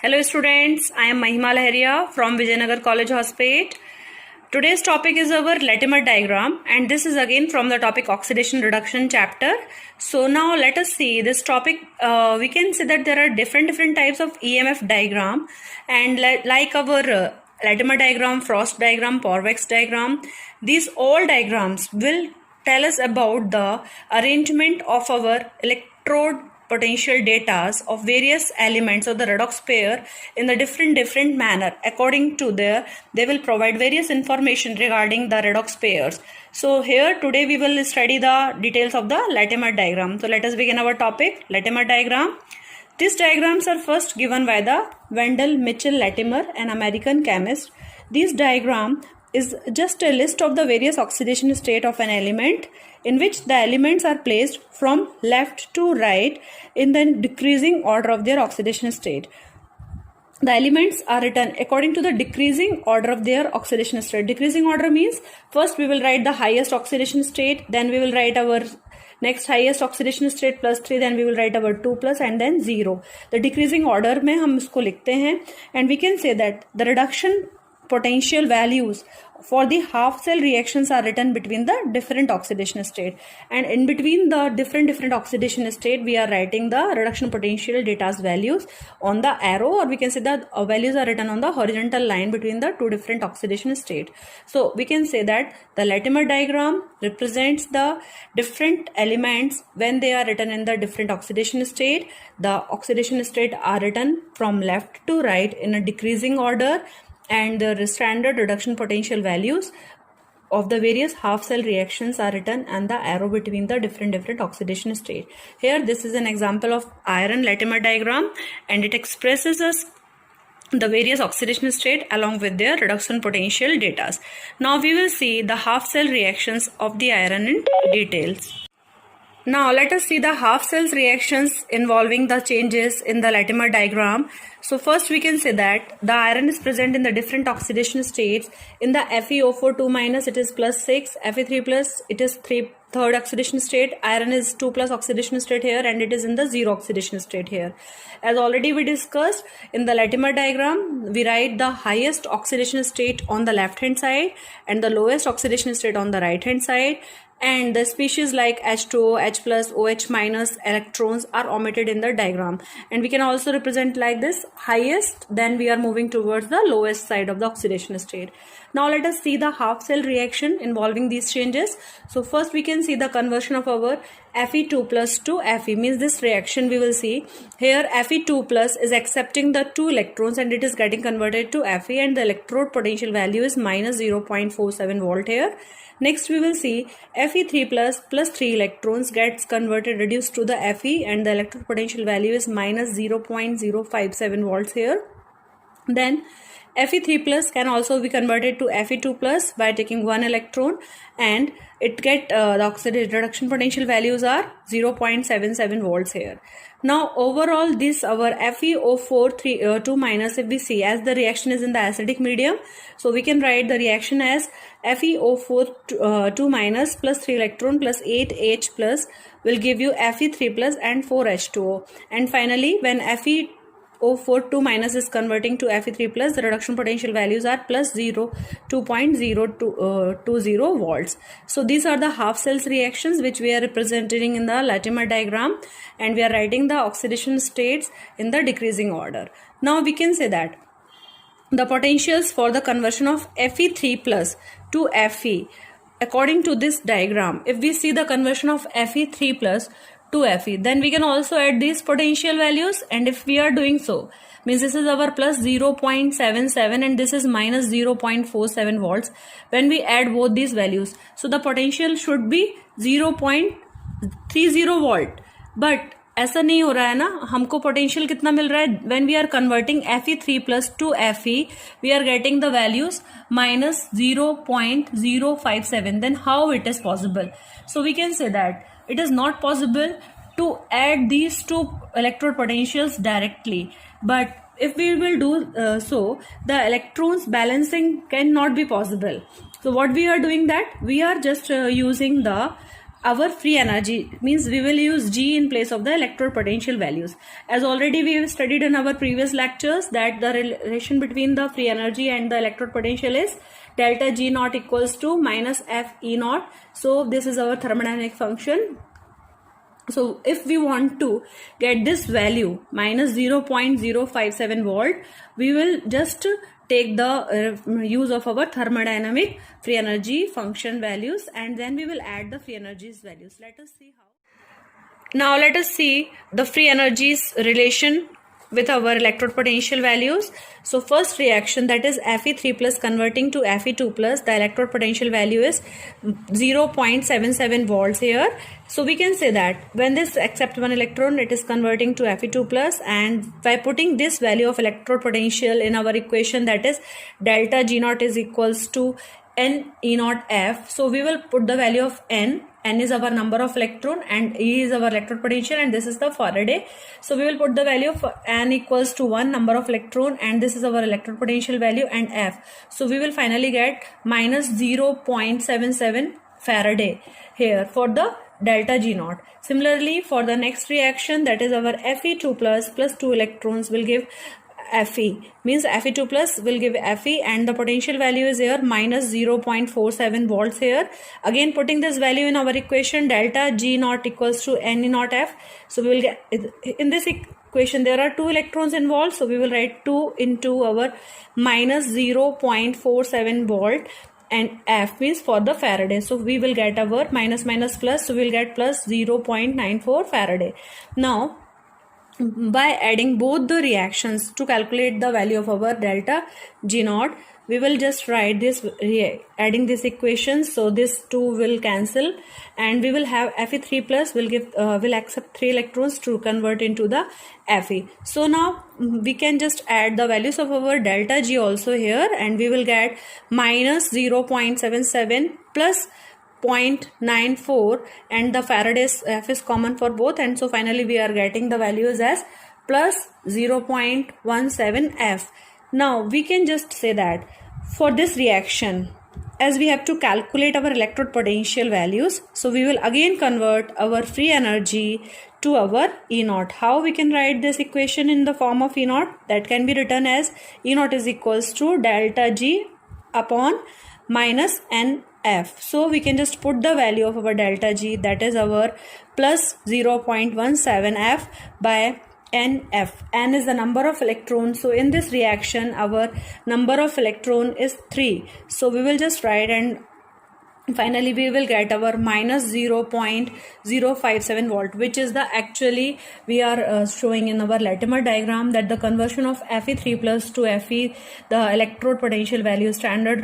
Hello students, I am Mahima Laharia from Vijayanagar College Hospate. Today's topic is our Latimer diagram and this is again from the topic oxidation reduction chapter. So now let us see this topic. We can see that there are different types of EMF diagram and like our Latimer diagram, Frost diagram, Porvex diagram, these all diagrams will tell us about the arrangement of our electrode potential data of various elements of the redox pair in the different manner. According to they will provide various information regarding the redox pairs. So here today we will study the details of the Latimer diagram. So let us begin our topic, Latimer diagram. These diagrams are first given by the Wendell Mitchell Latimer, an American chemist. This diagram is just a list of the various oxidation state of an element in which the elements are placed from left to right in the decreasing order of their oxidation state. The elements are written according to the decreasing order of their oxidation state. Decreasing order means first we will write the highest oxidation state, then we will write our next highest oxidation state plus 3, then we will write our 2 plus and then 0. The decreasing order में हम इसको लिखते हैं and we can say that the reduction potential values for the half cell reactions are written between the different oxidation state, and in between the different oxidation state we are writing the reduction potential data's values on the arrow, or we can say that values are written on the horizontal line between the two different oxidation state. So we can say that the Latimer diagram represents the different elements when they are written in the different oxidation state. The oxidation state are written from left to right in a decreasing order, and the standard reduction potential values of the various half cell reactions are written and the arrow between the different oxidation state. Here this is an example of iron Latimer diagram and it expresses us the various oxidation state along with their reduction potential data. Now we will see the half cell reactions of the iron in details. Now let us see the half cells reactions involving the changes in the Latimer diagram. So first we can say that the iron is present in the different oxidation states. In the FeO4 2 minus it is plus 6, Fe3 plus it is third oxidation state, iron is 2 plus oxidation state here and it is in the 0 oxidation state here. As already we discussed, in the Latimer diagram we write the highest oxidation state on the left hand side and the lowest oxidation state on the right hand side, and the species like H2O, H plus, OH minus electrons are omitted in the diagram, and we can also represent like this: highest, then we are moving towards the lowest side of the oxidation state. Now let us see the half cell reaction involving these changes. So first we can see the conversion of our Fe2 plus to Fe, means this reaction we will see here. Fe2 plus is accepting the 2 electrons and it is getting converted to Fe, and the electrode potential value is minus 0.47 volt here. Next we will see Fe3 plus 3 electrons gets converted, reduced to the Fe, and the electrode potential value is minus 0.057 volts here. Then Fe3 plus can also be converted to Fe2 plus by taking 1 electron, and it get the oxidation reduction potential values are 0.77 volts here. Now overall this our FeO4 2 minus, if we see as the reaction is in the acidic medium, so we can write the reaction as FeO4 2 minus plus 3 electron plus 8 H plus will give you Fe3 plus and 4 H2O, and finally when FeO4 2 minus is converting to Fe3 plus, the reduction potential values are plus 2.020 volts. So these are the half cells reactions which we are representing in the Latimer diagram, and we are writing the oxidation states in the decreasing order. Now we can say that the potentials for the conversion of Fe3 plus to Fe, according to this diagram, if we see the conversion of Fe3 plus to Fe, then we can also add these potential values, and if we are doing so, means this is our plus 0.77 and this is minus 0.47 volts. When we add both these values, so the potential should be 0.30 volt, but ऐसा नहीं हो रहा है ना, हमको potential कितना मिल रहा है? When we are converting Fe3 plus to Fe, we are getting the values minus 0.057. Then how it is possible? So we can say that it is not possible to add these two electrode potentials directly, but if we will do so, the electrons balancing cannot be possible. So what we are doing, that we are just using the our free energy, means we will use G in place of the electrode potential values. As already we have studied in our previous lectures that the relation between the free energy and the electrode potential is delta G naught equals to minus F E naught. So this is our thermodynamic function. So if we want to get this value minus 0.057 volt, we will just take the use of our thermodynamic free energy function values, and then we will add the free energies values. Let us see how. Now let us see the free energies relation with our electrode potential values. So first reaction, that is Fe3 plus converting to Fe2 plus, the electrode potential value is 0.77 volts here. So we can say that when this accept one electron, it is converting to Fe2 plus, and by putting this value of electrode potential in our equation, that is delta G naught is equals to N E naught F. So we will put the value of N is our number of electron and E is our electrode potential, and this is the Faraday. So we will put the value of N equals to 1 number of electron, and this is our electrode potential value, and F. So we will finally get minus 0.77 Faraday here for the delta G naught. Similarly, for the next reaction, that is our Fe2 plus 2 electrons will give Fe, means Fe2 plus will give Fe, and the potential value is here minus 0.47 volts here. Again putting this value in our equation, delta G naught equals to N E naught F. So we will get, in this equation there are 2 electrons involved, so we will write 2 into our minus 0.47 volt, and F means for the Faraday. So we will get our minus plus, so we will get plus 0.94 Faraday. Now by adding both the reactions to calculate the value of our delta G naught, we will just write this adding this equation. So this 2 will cancel, and we will have Fe3 plus will accept 3 electrons to convert into the Fe. So now we can just add the values of our delta G also here, and we will get minus 0.77 plus 0.94, and the Faraday's F is common for both, and so finally we are getting the values as plus 0.17 F. Now we can just say that for this reaction, as we have to calculate our electrode potential values, so we will again convert our free energy to our E naught. How we can write this equation in the form of E naught? That can be written as E naught is equals to delta G upon minus N F. So we can just put the value of our delta G, that is our plus 0.17 F by NF. N is the number of electrons. So in this reaction our number of electron is 3. So we will just write, and finally we will get our minus 0.057 volt, which is the actually we are showing in our Latimer diagram that the conversion of Fe3 plus to Fe, the electrode potential value, standard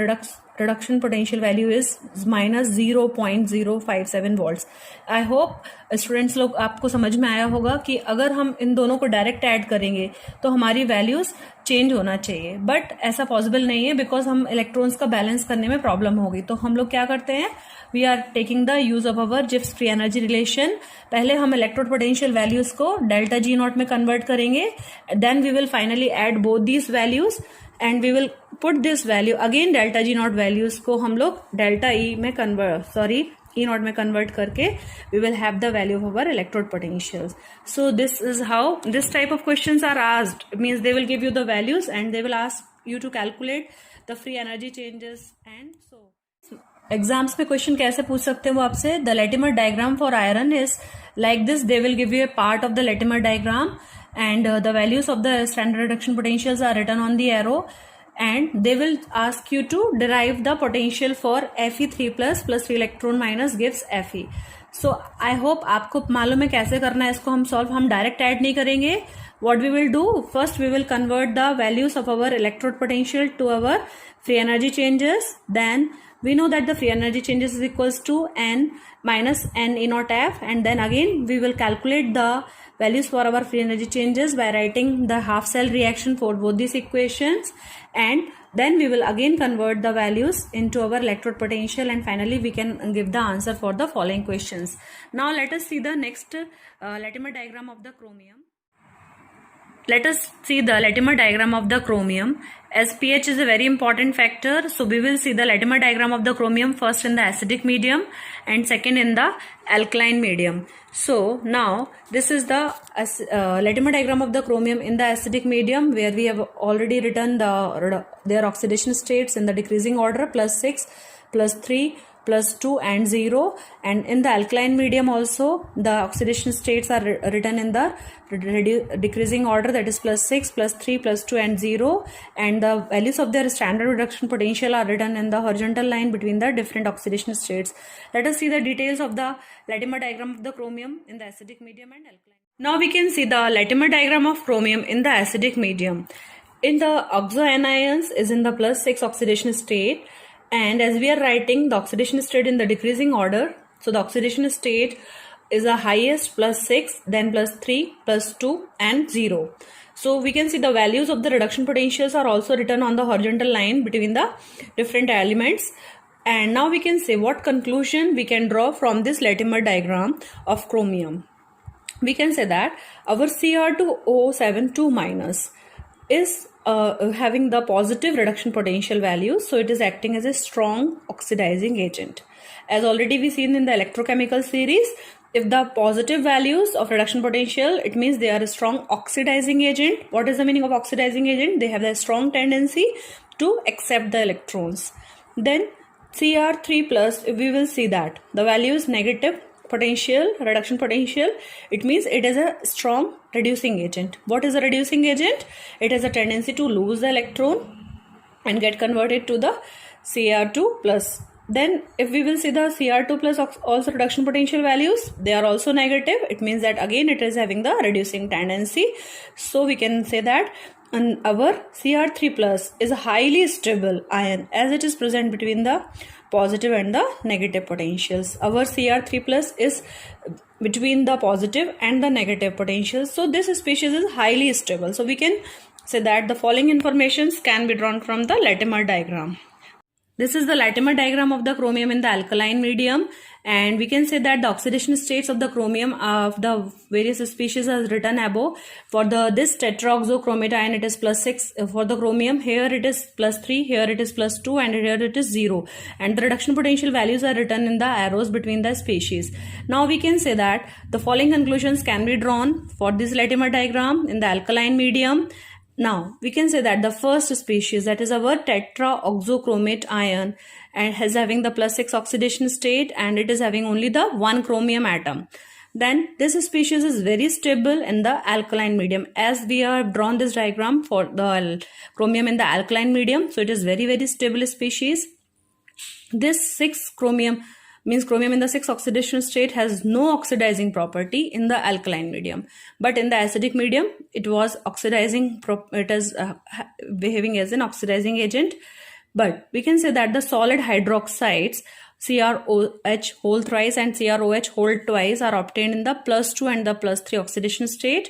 reduction potential value is minus 0.057 volts. I hope students लोग आपको समझ में आया होगा कि अगर हम इन दोनों को डायरेक्ट ऐड करेंगे तो हमारी वैल्यूज चेंज होना चाहिए, बट ऐसा पॉसिबल नहीं है बिकॉज हम इलेक्ट्रॉन्स का बैलेंस करने में प्रॉब्लम होगी. तो हम लोग क्या करते हैं, we are taking the use of our Gibbs free energy relation. पहले हम इलेक्ट्रोड पोटेंशियल वैल्यूज को डेल्टा जी नॉट में कन्वर्ट करेंगे, then we will finally add both these values and we will put this value again delta G naught values को हम लोग delta E में E naught में convert करके we will have the value of our electrode potentials. So this is how this type of questions are asked. It means they will give you the values and they will ask you to calculate the free energy changes. And so exams में question कैसे पूछ सकते हैं वो आपसे. The Latimer diagram for iron is like this. They will give U A part of the Latimer diagram and the values of the standard reduction potentials are written on the arrow, and they will ask you to derive the potential for Fe3 plus 3 electron minus gives Fe. So I hope आपको मालूम है कैसे करना है इसको हम solve. हम direct add नहीं करेंगे. What we will do, first we will convert the values of our electrode potential to our free energy changes. Then we know that the free energy changes is equals to N minus N E naught F, and then again we will calculate the values for our free energy changes by writing the half cell reaction for both these equations, and then we will again convert the values into our electrode potential, and finally we can give the answer for the following questions. Now let us see the next Latimer diagram of the chromium. Let us see the Latimer diagram of the chromium, as pH is a very important factor, so we will see the Latimer diagram of the chromium first in the acidic medium and second in the alkaline medium. So now this is the Latimer diagram of the chromium in the acidic medium, where we have already written their oxidation states in the decreasing order: +6, +3, +2 and 0. And in the alkaline medium also the oxidation states are written in the decreasing order, that is +6, +3, +2 and 0, and the values of their standard reduction potential are written in the horizontal line between the different oxidation states. Let us see the details of the Latimer diagram of the chromium in the acidic medium and alkaline. Now we can see the Latimer diagram of chromium in the acidic medium. In the oxo anions is in the +6 oxidation state, and as we are writing the oxidation state in the decreasing order, so the oxidation state is the highest +6, then +3, +2 and 0. So we can see the values of the reduction potentials are also written on the horizontal line between the different elements. And now we can say what conclusion we can draw from this Latimer diagram of chromium. We can say that our Cr2O72- is having the positive reduction potential values, so it is acting as a strong oxidizing agent. As already we seen in the electrochemical series, if the positive values of reduction potential, it means they are a strong oxidizing agent. What is the meaning of oxidizing agent? They have a strong tendency to accept the electrons. Then Cr3+, if we will see that the value is negative potential, reduction potential, it means it is a strong reducing agent. What is a reducing agent? It has a tendency to lose the electron and get converted to the Cr2+. Then if we will see the Cr2+ also reduction potential values, they are also negative. It means that again it is having the reducing tendency. So we can say that our Cr3+ is a highly stable ion, as it is present between the positive and the negative potentials. Our Cr3+ is between the positive and the negative potentials. So this species is highly stable. So we can say that the following informations can be drawn from the Latimer diagram. This is the Latimer diagram of the chromium in the alkaline medium, and we can say that the oxidation states of the chromium of the various species as written above. For this tetraoxochromate ion, it is +6 for the chromium. Here it is +3, here it is +2, and here it is 0. And the reduction potential values are written in the arrows between the species. Now we can say that the following conclusions can be drawn for this Latimer diagram in the alkaline medium. Now we can say that the first species, that is our tetraoxochromate ion, and is having the +6 oxidation state, and it is having only the one chromium atom. Then this species is very stable in the alkaline medium, as we have drawn this diagram for the chromium in the alkaline medium. So it is very stable species. This 6 chromium means chromium in the 6 oxidation state has no oxidizing property in the alkaline medium, but in the acidic medium it was oxidizing, it is behaving as an oxidizing agent. But we can say that the solid hydroxides CrOH whole thrice and CrOH whole twice are obtained in the +2 and the +3 oxidation state.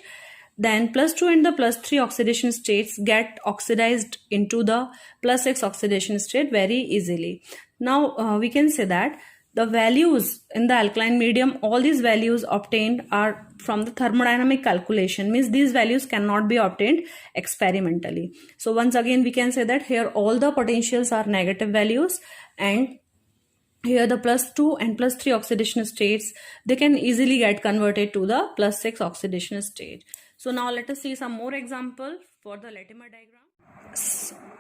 Then +2 and the +3 oxidation states get oxidized into the +6 oxidation state very easily. Now we can say that the values in the alkaline medium, all these values obtained are from the thermodynamic calculation, means these values cannot be obtained experimentally. So once again we can say that here all the potentials are negative values, and here the +2 and +3 oxidation states, they can easily get converted to the +6 oxidation state. So now let us see some more examples for the Latimer diagram.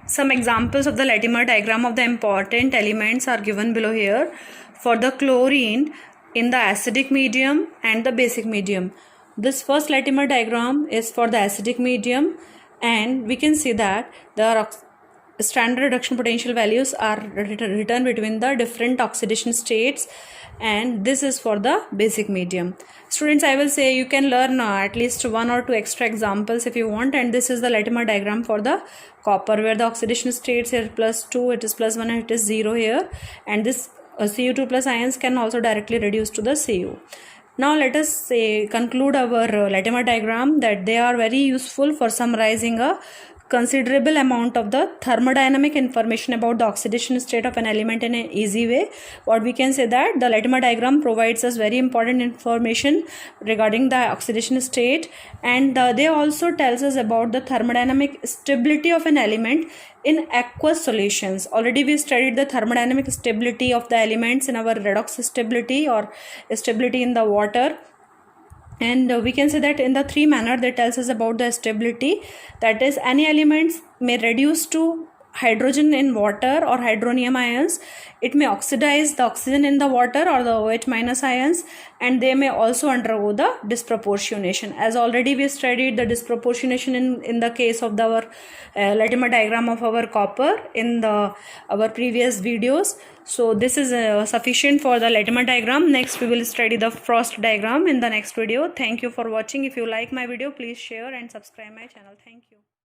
Some examples of the Latimer diagram of the important elements are given below here. For the chlorine in the acidic medium and the basic medium. This first Latimer diagram is for the acidic medium, and we can see that the standard reduction potential values are written between the different oxidation states, and this is for the basic medium. Students, I will say you can learn at least 1 or 2 extra examples if you want, and this is the Latimer diagram for the copper, where the oxidation states here +2, it is +1 and it is 0 here, and this Cu2+ ions can also directly reduce to the Cu. Now let us conclude our Latimer diagram that they are very useful for summarizing a considerable amount of the thermodynamic information about the oxidation state of an element in an easy way. What we can say that the Latimer diagram provides us very important information regarding the oxidation state, and they also tells us about the thermodynamic stability of an element in aqueous solutions. Already we studied the thermodynamic stability of the elements in our redox stability or stability in the water. And we can say that in the three manner that tells us about the stability, that is any elements may reduce to hydrogen in water or hydronium ions. It may oxidize the oxygen in the water or the OH minus ions, and they may also undergo the disproportionation. As already we studied the disproportionation in the case of our Latimer diagram of our copper in our previous videos. So this is sufficient for the Latimer diagram. Next we will study the Frost diagram in the next video. Thank you for watching. If you like my video, please share and subscribe my channel. Thank you.